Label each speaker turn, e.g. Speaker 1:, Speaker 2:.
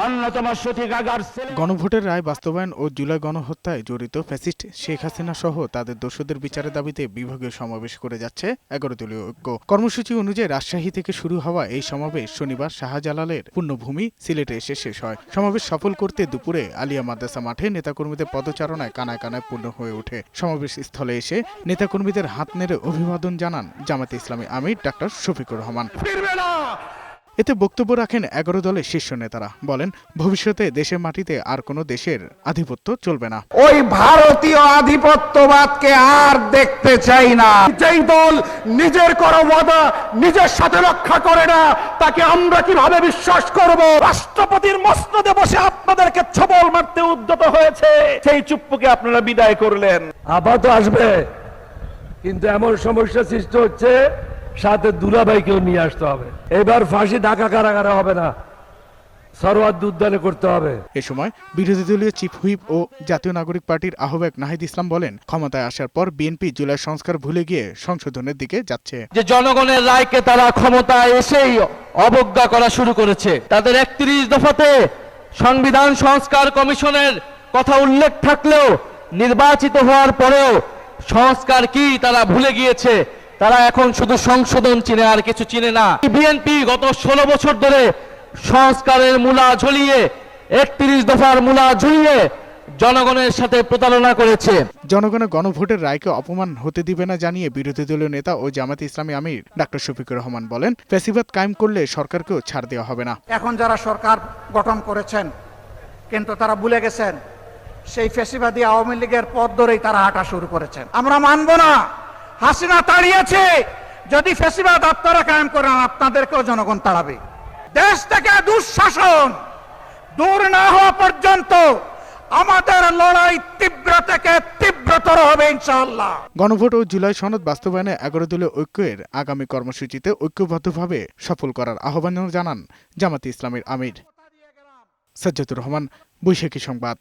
Speaker 1: অন্যতম সঠিক আগার
Speaker 2: গণভোটের রায় বাস্তবায়ন ও জুলাই গণহত্যায় জড়িত ফ্যাসিস্ট শেখ হাসিনা সহ তাদের দোষীদের বিচারের দাবিতে বিভাগীয় সমাবেশ করে যাচ্ছে ১১ দলীয় ঐক্য। কর্মসূচি অনুযায়ী রাজশাহী থেকে শুরু হওয়া এই সমাবেশ শনিবার শাহজালালের পুণ্যভূমি সিলেটে এসে শেষ হয়। সমাবেশ সফল করতে দুপুরে আলিয়া মাদ্রাসা মাঠে নেতাকর্মীদের পদচারণায় কানায় কানায় পূর্ণ হয়ে ওঠে। সমাবেশ স্থলে এসে নেতাকর্মীদের হাত নেড়ে অভিবাদন জানান জামাতে ইসলামী আমির ডাক্তার শফিকুর রহমান। এতে বক্তব্য রাখেন ১১ দলের শীর্ষ নেতারা। বলেন, ভবিষ্যতে দেশের মাটিতে আর কোনো দেশের আধিপত্য চলবে না।
Speaker 3: ওই ভারতীয় আধিপত্যবাদকে আর দেখতে চাই না।
Speaker 1: যেই দল নিজের করা ওয়াদা নিজের সাথে রক্ষা করে না, তাকে আমরা কিভাবে বিশ্বাস করব? রাষ্ট্রপতির মসনদে বসে আপনাদেরকে ছবল মারতে উদ্যত হয়েছে, সেই চুপ্পুকে আপনারা বিদায় করলেন।
Speaker 4: আবার তো আসবে, কিন্তু এমন সমস্যা সৃষ্টি হচ্ছে, সাথে দুলাভাইকেও নিয়ে আসতে হবে। এবার ফাঁসি ঢাকা কারাগারে হবে না, সরওয়ার্দী উদ্যানে করতে হবে।
Speaker 2: এ সময় বিরোধী দলীয় চিফ হুইপ ও জাতীয় নাগরিক পার্টির আহ্বায়ক নাহিদ ইসলাম বলেন, ক্ষমতায় আসার পর বিএনপি জুলাই সংস্কার ভুলে গিয়ে সংশোধনের দিকে যাচ্ছে।
Speaker 5: যে জনগণের রায়কে তারা ক্ষমতায় এসেই অবজ্ঞা করা শুরু করেছে। তাদের ৩১ দফাতে সংবিধান সংস্কার কমিশনের কথা উল্লেখ থাকলেও নির্বাচিত হওয়ার পরেও সংস্কার কি তারা ভুলে গিয়েছে। তারা এখন শুধু সংশোধন চিনে, আর কিছু চিনে না। বিএনপি গত ১৬ বছর ধরে সংস্কারের মূলা ঝুলিয়ে, ৩১ দফার মূলা ঝুলিয়ে জনগণের সাথে প্রতারণা করেছে।
Speaker 2: জনগণের গণভোটের রায়কে অপমান হতে দিবে না জানিয়ে বিরোধী দলীয় নেতা ও জামাতে ইসলামী আমির ডাক্তার শফিকুর রহমান বলেন, ফ্যাসিবাদ কায়েম করলে সরকারকেও ছাড় দেওয়া হবে না।
Speaker 3: এখন যারা সরকার গঠন করেছেন, কিন্তু তারা ভুলে গেছেন সেই ফ্যাসিবাদী আওয়ামী লীগের পথ ধরেই তারা হাঁটা শুরু করেছেন। আমরা মানব না। হাসিনা তাড়িয়েছে, যদি ফ্যাসিবাদ আপনারা কায়েম করেন, আপনাদেরকেও জনগণ তাড়াবে। দেশ থেকে দুঃশাসন দূর না হওয়া পর্যন্ত আমাদের লড়াই তীব্র থেকে তীব্রতর হবে ইনশাআল্লাহ।
Speaker 2: গণভোট ও জুলাই সনদ বাস্তবায়নে ১১ দলীয় ঐক্যের আগামী কর্মসূচিতে ঐক্যবদ্ধভাবে সফল করার আহ্বান জানান জামাতে ইসলামীর আমির। সাজ্জাদুর রহমান, বৈশাখী সংবাদ।